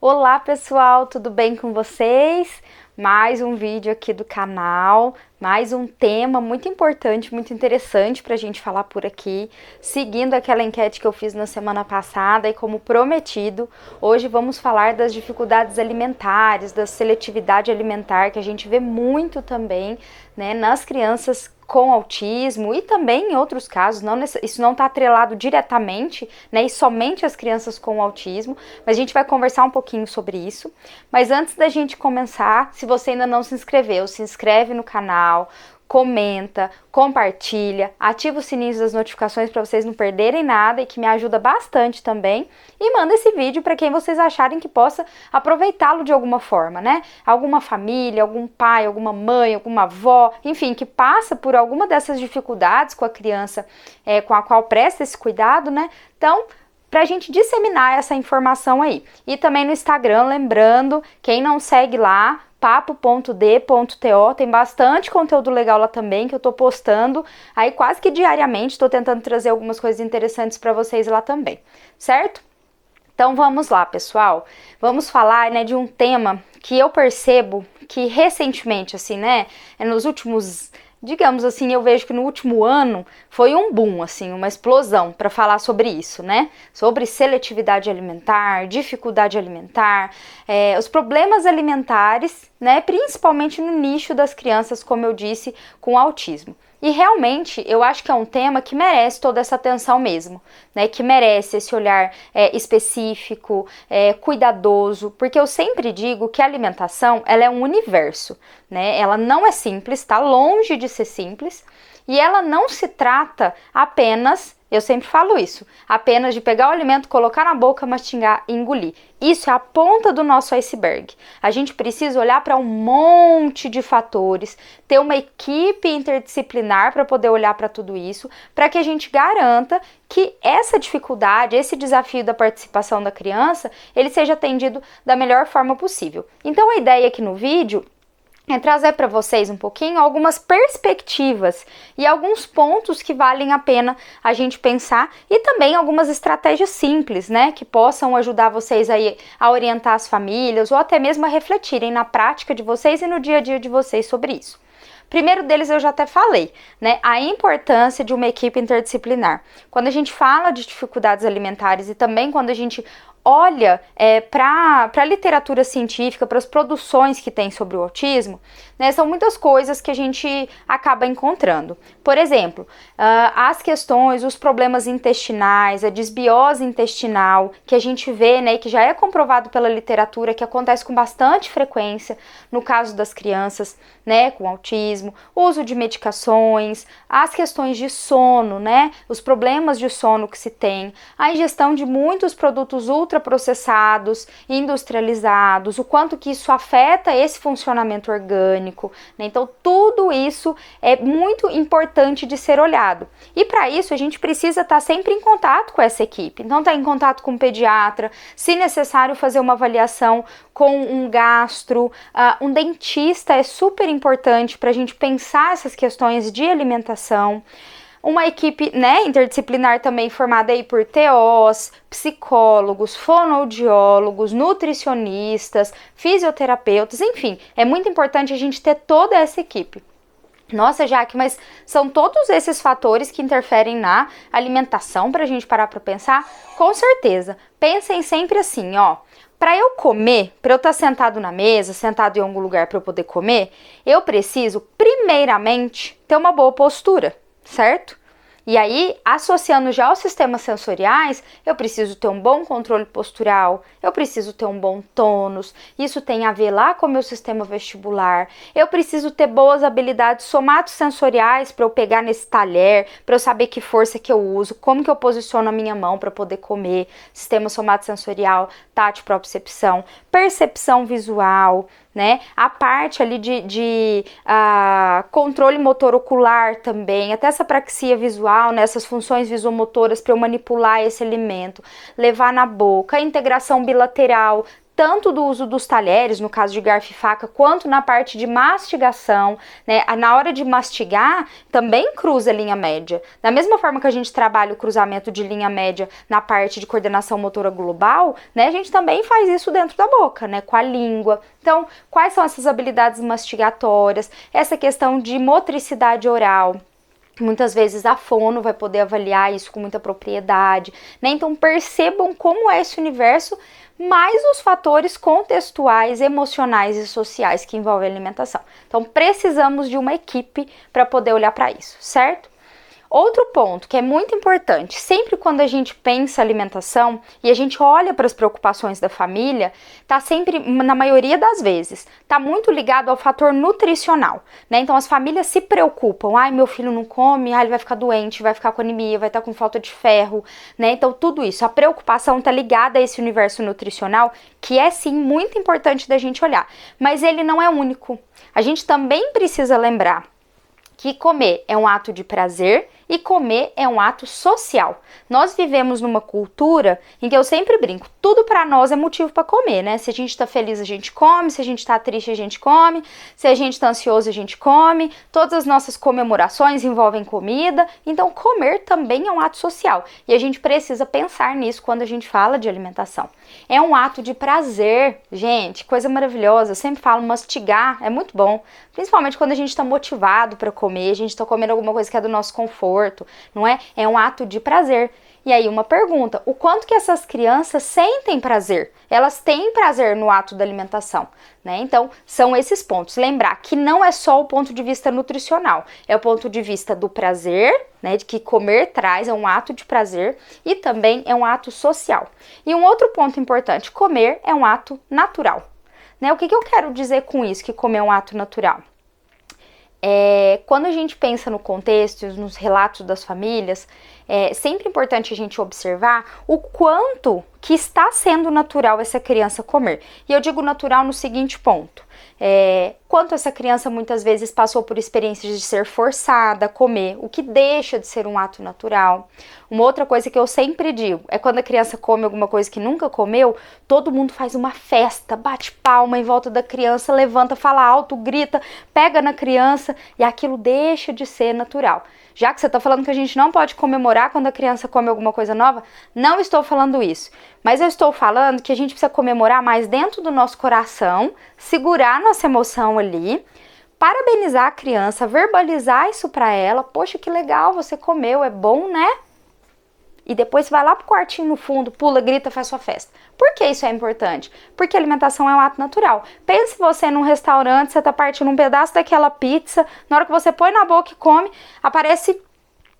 Olá pessoal, tudo bem com vocês? Mais um vídeo aqui do canal, mais um tema muito importante, muito interessante para a gente falar por aqui, seguindo aquela enquete que eu fiz na semana passada e como prometido, hoje vamos falar das dificuldades alimentares, da seletividade alimentar que a gente vê muito também, né, nas crianças com autismo e também em outros casos, isso não está atrelado diretamente, né, e somente as crianças com autismo, mas a gente vai conversar um pouquinho sobre isso. Mas antes da gente começar, se você ainda não se inscreveu, se inscreve no canal, comenta, compartilha, ativa o sininho das notificações para vocês não perderem nada e que me ajuda bastante também. E manda esse vídeo para quem vocês acharem que possa aproveitá-lo de alguma forma, né? Alguma família, algum pai, alguma mãe, alguma avó, enfim, que passa por alguma dessas dificuldades com a criança com a qual presta esse cuidado, né? Então, para a gente disseminar essa informação aí. E também no Instagram, lembrando, quem não segue lá, papo.d.to, tem bastante conteúdo legal lá também que eu tô postando aí quase que diariamente, tô tentando trazer algumas coisas interessantes para vocês lá também, certo? Então vamos lá, pessoal, vamos falar, né, de um tema que eu percebo que recentemente, assim, né, nos últimos, digamos assim, eu vejo que no último ano foi um boom, assim, uma explosão para falar sobre isso, né? Sobre seletividade alimentar, dificuldade alimentar, os problemas alimentares, né? Principalmente no nicho das crianças, como eu disse, com autismo. E realmente eu acho que é um tema que merece toda essa atenção mesmo, né? Que merece esse olhar específico, cuidadoso, porque eu sempre digo que a alimentação ela é um universo, né? Ela não é simples, está longe de ser simples, e ela não se trata apenas, eu sempre falo isso, apenas de pegar o alimento, colocar na boca, mastigar e engolir. Isso é a ponta do nosso iceberg. A gente precisa olhar para um monte de fatores, ter uma equipe interdisciplinar para poder olhar para tudo isso, para que a gente garanta que essa dificuldade, esse desafio da participação da criança, ele seja atendido da melhor forma possível. Então a ideia aqui no vídeo é trazer para vocês um pouquinho algumas perspectivas e alguns pontos que valem a pena a gente pensar e também algumas estratégias simples, né, que possam ajudar vocês aí a orientar as famílias ou até mesmo a refletirem na prática de vocês e no dia a dia de vocês sobre isso. Primeiro deles eu já até falei, né, a importância de uma equipe interdisciplinar. Quando a gente fala de dificuldades alimentares e também quando a gente olha para a literatura científica, para as produções que tem sobre o autismo, né, são muitas coisas que a gente acaba encontrando. Por exemplo, as questões, os problemas intestinais, a desbiose intestinal, que a gente vê, né, e que já é comprovado pela literatura, que acontece com bastante frequência no caso das crianças, né, com autismo, uso de medicações, as questões de sono, né, os problemas de sono que se tem, a ingestão de muitos produtos ultraprocessados, industrializados, o quanto que isso afeta esse funcionamento orgânico, né? Então tudo isso é muito importante de ser olhado. E para isso a gente precisa estar sempre em contato com essa equipe. Então estar em contato com o pediatra, se necessário fazer uma avaliação com um gastro, um dentista é super importante para a gente pensar essas questões de alimentação. Uma equipe, né, interdisciplinar também formada aí por TOs, psicólogos, fonoaudiólogos, nutricionistas, fisioterapeutas, enfim, é muito importante a gente ter toda essa equipe. Nossa, Jaque, mas são todos esses fatores que interferem na alimentação para a gente parar para pensar? Com certeza. Pensem sempre assim, ó. Para eu comer, para eu estar sentado na mesa, sentado em algum lugar para eu poder comer, eu preciso, primeiramente, ter uma boa postura, certo? E aí, associando já aos sistemas sensoriais, eu preciso ter um bom controle postural, eu preciso ter um bom tônus, isso tem a ver lá com o meu sistema vestibular, eu preciso ter boas habilidades somatosensoriais para eu pegar nesse talher, para eu saber que força que eu uso, como que eu posiciono a minha mão para poder comer, sistema somatosensorial, tátil, propriocepção, percepção visual, né? A parte ali de controle motor ocular também, até essa praxia visual, né? Essas funções visomotoras para eu manipular esse alimento, levar na boca, a integração bilateral, tanto do uso dos talheres, no caso de garfo e faca, quanto na parte de mastigação, né? Na hora de mastigar, também cruza a linha média. Da mesma forma que a gente trabalha o cruzamento de linha média na parte de coordenação motora global, né? A gente também faz isso dentro da boca, né? Com a língua. Então, quais são essas habilidades mastigatórias? Essa questão de motricidade oral. Muitas vezes a fono vai poder avaliar isso com muita propriedade, né? Então percebam como é esse universo, mais os fatores contextuais, emocionais e sociais que envolvem a alimentação. Então precisamos de uma equipe para poder olhar para isso, certo? Outro ponto que é muito importante, sempre quando a gente pensa alimentação e a gente olha para as preocupações da família, tá sempre, na maioria das vezes, tá muito ligado ao fator nutricional, né? Então as famílias se preocupam, ai, meu filho não come, ai, ele vai ficar doente, vai ficar com anemia, vai estar com falta de ferro, né? Então tudo isso, a preocupação tá ligada a esse universo nutricional, que é sim muito importante da gente olhar, mas ele não é único. A gente também precisa lembrar que comer é um ato de prazer e comer é um ato social. Nós vivemos numa cultura em que eu sempre brinco, tudo para nós é motivo para comer, né? Se a gente tá feliz, a gente come, se a gente tá triste, a gente come, se a gente tá ansioso, a gente come, todas as nossas comemorações envolvem comida, então comer também é um ato social e a gente precisa pensar nisso quando a gente fala de alimentação. É um ato de prazer, gente, coisa maravilhosa, eu sempre falo, mastigar é muito bom, principalmente quando a gente tá motivado para comer, a gente tá comendo alguma coisa que é do nosso conforto, não é? É um ato de prazer. E aí uma pergunta, o quanto que essas crianças sentem prazer? Elas têm prazer no ato da alimentação, né? Então, são esses pontos. Lembrar que não é só o ponto de vista nutricional, é o ponto de vista do prazer, né? De que comer traz, é um ato de prazer e também é um ato social. E um outro ponto importante, comer é um ato natural, né? O que eu quero dizer com isso, que comer é um ato natural? Quando a gente pensa no contexto, nos relatos das famílias, é sempre importante a gente observar o quanto que está sendo natural essa criança comer. E eu digo natural no seguinte ponto, quanto essa criança muitas vezes passou por experiências de ser forçada a comer, o que deixa de ser um ato natural. Uma outra coisa que eu sempre digo, é quando a criança come alguma coisa que nunca comeu, todo mundo faz uma festa, bate palma em volta da criança, levanta, fala alto, grita, pega na criança e aquilo deixa de ser natural. Já que você está falando que a gente não pode comemorar quando a criança come alguma coisa nova, não estou falando isso. Mas eu estou falando que a gente precisa comemorar mais dentro do nosso coração, segurar nossa emoção ali, parabenizar a criança, verbalizar isso para ela. Poxa, que legal, você comeu, é bom, né? E depois você vai lá pro quartinho no fundo, pula, grita, faz sua festa. Por que isso é importante? Porque a alimentação é um ato natural. Pense você num restaurante, você tá partindo um pedaço daquela pizza, na hora que você põe na boca e come, aparece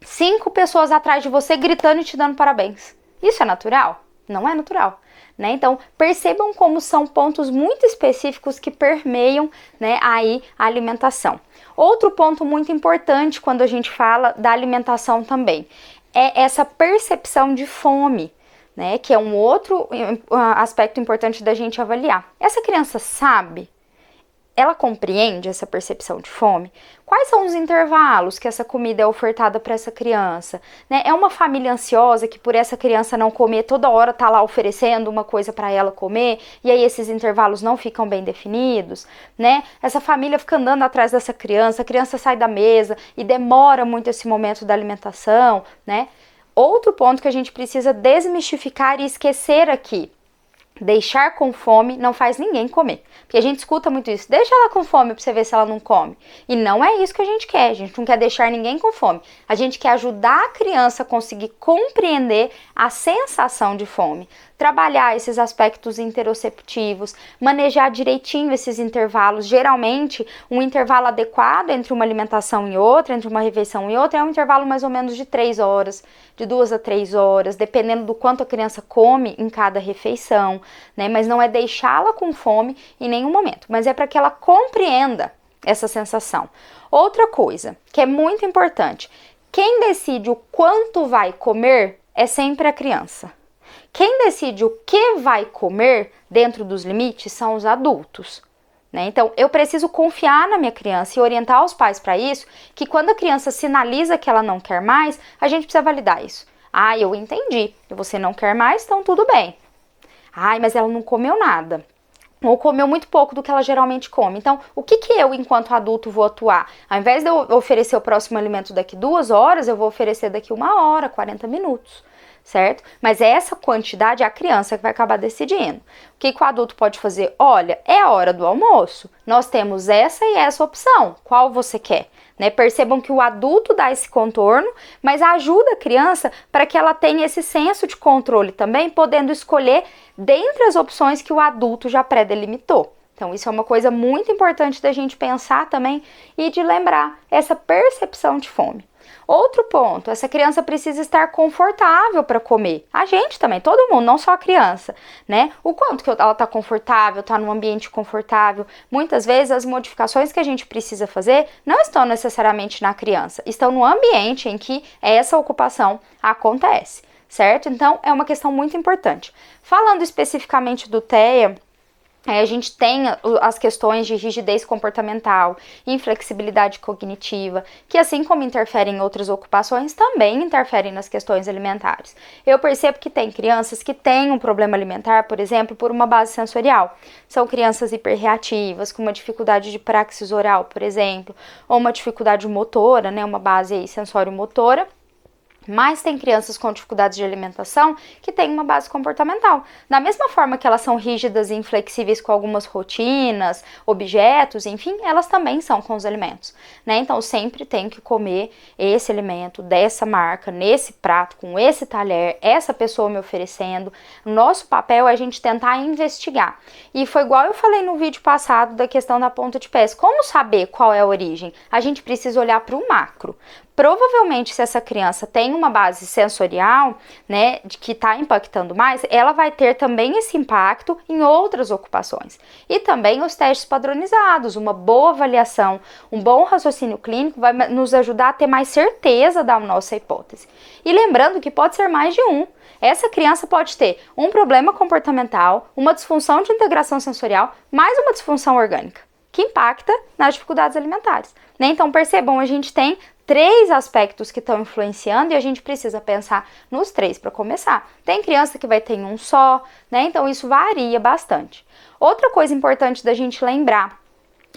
5 pessoas atrás de você gritando e te dando parabéns. Isso é natural? Não é natural, né? Então, percebam como são pontos muito específicos que permeiam, né, aí a alimentação. Outro ponto muito importante quando a gente fala da alimentação também é essa percepção de fome, né, que é um outro aspecto importante da gente avaliar. Essa criança sabe? Ela compreende essa percepção de fome? Quais são os intervalos que essa comida é ofertada para essa criança? Né? É uma família ansiosa que por essa criança não comer, toda hora tá lá oferecendo uma coisa para ela comer, e aí esses intervalos não ficam bem definidos, né? Essa família fica andando atrás dessa criança, a criança sai da mesa e demora muito esse momento da alimentação, né? Outro ponto que a gente precisa desmistificar e esquecer aqui: deixar com fome não faz ninguém comer. Porque a gente escuta muito isso. Deixa ela com fome pra você ver se ela não come. E não é isso que a gente quer. A gente não quer deixar ninguém com fome. A gente quer ajudar a criança a conseguir compreender a sensação de fome. Trabalhar esses aspectos interoceptivos, manejar direitinho esses intervalos. Geralmente, um intervalo adequado entre uma alimentação e outra, entre uma refeição e outra, é um intervalo mais ou menos de 3 horas, de 2 a 3 horas, dependendo do quanto a criança come em cada refeição, né? Mas não é deixá-la com fome em nenhum momento, mas é para que ela compreenda essa sensação. Outra coisa que é muito importante, quem decide o quanto vai comer é sempre a criança. Quem decide o que vai comer dentro dos limites são os adultos, né? Então, eu preciso confiar na minha criança e orientar os pais para isso, que quando a criança sinaliza que ela não quer mais, a gente precisa validar isso. Ah, eu entendi, você não quer mais, então tudo bem. Ai, mas ela não comeu nada. Ou comeu muito pouco do que ela geralmente come. Então, o que eu, enquanto adulto, vou atuar? Ao invés de eu oferecer o próximo alimento daqui 2 horas, eu vou oferecer daqui 1 hora, 40 minutos, certo? Mas essa quantidade é a criança que vai acabar decidindo. O que o adulto pode fazer? Olha, é a hora do almoço, nós temos essa e essa opção, qual você quer? Né? Percebam que o adulto dá esse contorno, mas ajuda a criança para que ela tenha esse senso de controle também, podendo escolher dentre as opções que o adulto já pré-delimitou. Então, isso é uma coisa muito importante da gente pensar também e de lembrar essa percepção de fome. Outro ponto, essa criança precisa estar confortável para comer. A gente também, todo mundo, não só a criança, né? O quanto que ela está confortável, está num ambiente confortável. Muitas vezes as modificações que a gente precisa fazer não estão necessariamente na criança, estão no ambiente em que essa ocupação acontece, certo? Então, é uma questão muito importante. Falando especificamente do TEA, a gente tem as questões de rigidez comportamental, inflexibilidade cognitiva, que assim como interferem em outras ocupações, também interferem nas questões alimentares. Eu percebo que tem crianças que têm um problema alimentar, por exemplo, por uma base sensorial. São crianças hiperreativas, com uma dificuldade de praxis oral, por exemplo, ou uma dificuldade motora, né, uma base aí sensório-motora. Mas tem crianças com dificuldades de alimentação que têm uma base comportamental. Da mesma forma que elas são rígidas e inflexíveis com algumas rotinas, objetos, enfim, elas também são com os alimentos, né? Então, sempre tem que comer esse alimento dessa marca, nesse prato, com esse talher, essa pessoa me oferecendo. Nosso papel é a gente tentar investigar. E foi igual eu falei no vídeo passado da questão da ponta de pés. Como saber qual é a origem? A gente precisa olhar para o macro. Provavelmente, se essa criança tem uma base sensorial, né, de que está impactando mais, ela vai ter também esse impacto em outras ocupações. E também os testes padronizados, uma boa avaliação, um bom raciocínio clínico vai nos ajudar a ter mais certeza da nossa hipótese. E lembrando que pode ser mais de um. Essa criança pode ter um problema comportamental, uma disfunção de integração sensorial, mais uma disfunção orgânica, que impacta nas dificuldades alimentares, né? Então, percebam, a gente tem 3 aspectos que estão influenciando e a gente precisa pensar nos 3 para começar. Tem criança que vai ter em um só, né? Então isso varia bastante. Outra coisa importante da gente lembrar,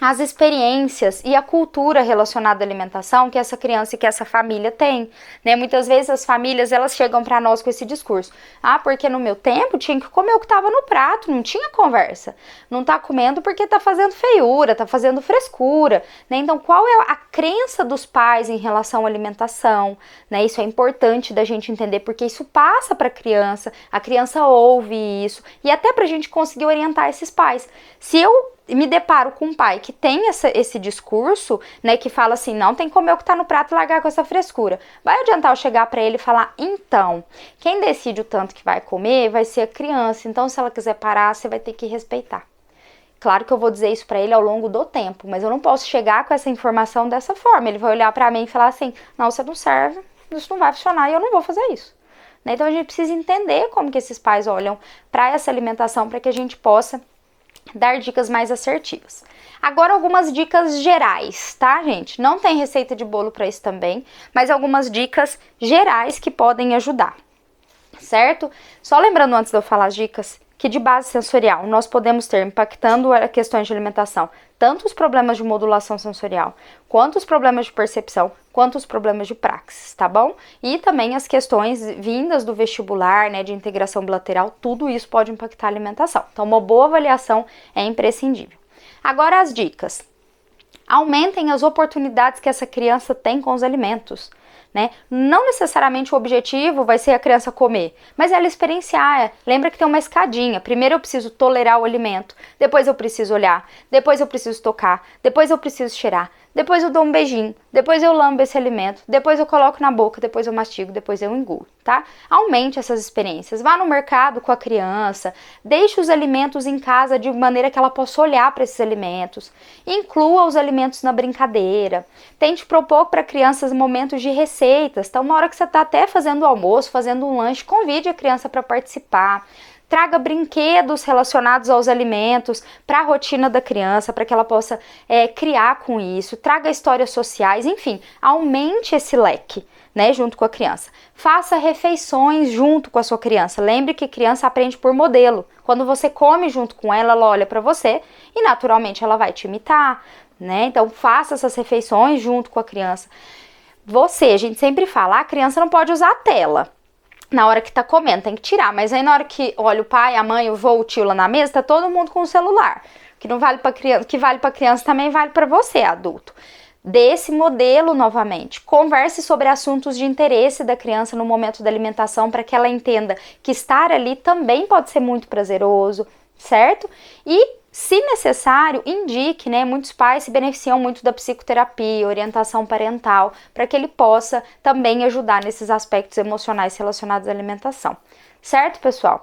as experiências e a cultura relacionada à alimentação que essa criança e que essa família tem, né? Muitas vezes as famílias, elas chegam para nós com esse discurso: ah, porque no meu tempo tinha que comer o que estava no prato, não tinha conversa. Não tá comendo porque tá fazendo feiura, tá fazendo frescura, né? Então, qual é a crença dos pais em relação à alimentação, né? Isso é importante da gente entender, porque isso passa para a criança ouve isso, e até pra gente conseguir orientar esses pais. Se eu me deparo com um pai que tem esse discurso, né, que fala assim, não tem que comer o que tá no prato e largar com essa frescura, vai adiantar eu chegar para ele e falar: então, quem decide o tanto que vai comer vai ser a criança, então se ela quiser parar, você vai ter que respeitar. Claro que eu vou dizer isso para ele ao longo do tempo, mas eu não posso chegar com essa informação dessa forma. Ele vai olhar para mim e falar assim: não, você não serve, isso não vai funcionar e eu não vou fazer isso. Então a gente precisa entender como que esses pais olham para essa alimentação, para que a gente possa dar dicas mais assertivas. Agora, algumas dicas gerais, tá, gente? Não tem receita de bolo para isso também, mas algumas dicas gerais que podem ajudar, certo? Só lembrando, antes de eu falar as dicas, que de base sensorial nós podemos ter, impactando a questões de alimentação, tanto os problemas de modulação sensorial, quanto os problemas de percepção, quanto os problemas de praxis, tá bom? E também as questões vindas do vestibular, né, de integração bilateral, tudo isso pode impactar a alimentação. Então, uma boa avaliação é imprescindível. Agora, as dicas. Aumentem as oportunidades que essa criança tem com os alimentos, né? Não necessariamente o objetivo vai ser a criança comer, mas ela experienciar. Lembra que tem uma escadinha. Primeiro eu preciso tolerar o alimento, depois eu preciso olhar, depois eu preciso tocar, depois eu preciso cheirar, depois eu dou um beijinho, depois eu lambo esse alimento, depois eu coloco na boca, depois eu mastigo, depois eu engulo, tá? Aumente essas experiências. Vá no mercado com a criança, deixe os alimentos em casa de maneira que ela possa olhar para esses alimentos. Inclua os alimentos na brincadeira. Tente propor para crianças momentos de receitas. Então, uma hora que você está até fazendo o almoço, fazendo um lanche, convide a criança para participar. Traga brinquedos relacionados aos alimentos para a rotina da criança, para que ela possa criar com isso. Traga histórias sociais, enfim, aumente esse leque, né, junto com a criança. Faça refeições junto com a sua criança. Lembre que criança aprende por modelo. Quando você come junto com ela, ela olha para você e naturalmente ela vai te imitar, né? Então faça essas refeições junto com a criança. A gente sempre fala, a criança não pode usar a tela na hora que tá comendo, tem que tirar. Mas aí na hora que olha o pai, a mãe, o vô, o tio lá na mesa, tá todo mundo com o celular. Que não vale para criança, que vale para criança também vale para você, adulto. Desse modelo novamente. Converse sobre assuntos de interesse da criança no momento da alimentação para que ela entenda que estar ali também pode ser muito prazeroso, certo? E, se necessário, indique, né? Muitos pais se beneficiam muito da psicoterapia, orientação parental, para que ele possa também ajudar nesses aspectos emocionais relacionados à alimentação. Certo, pessoal?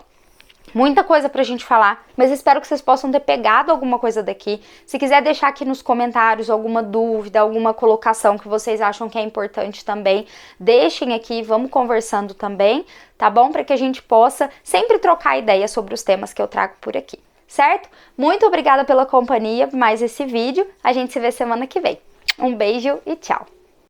Muita coisa pra gente falar, mas espero que vocês possam ter pegado alguma coisa daqui. Se quiser deixar aqui nos comentários alguma dúvida, alguma colocação que vocês acham que é importante também, deixem aqui, vamos conversando também, tá bom? Para que a gente possa sempre trocar ideias sobre os temas que eu trago por aqui, certo? Muito obrigada pela companhia, mais esse vídeo. A gente se vê semana que vem. Um beijo e tchau!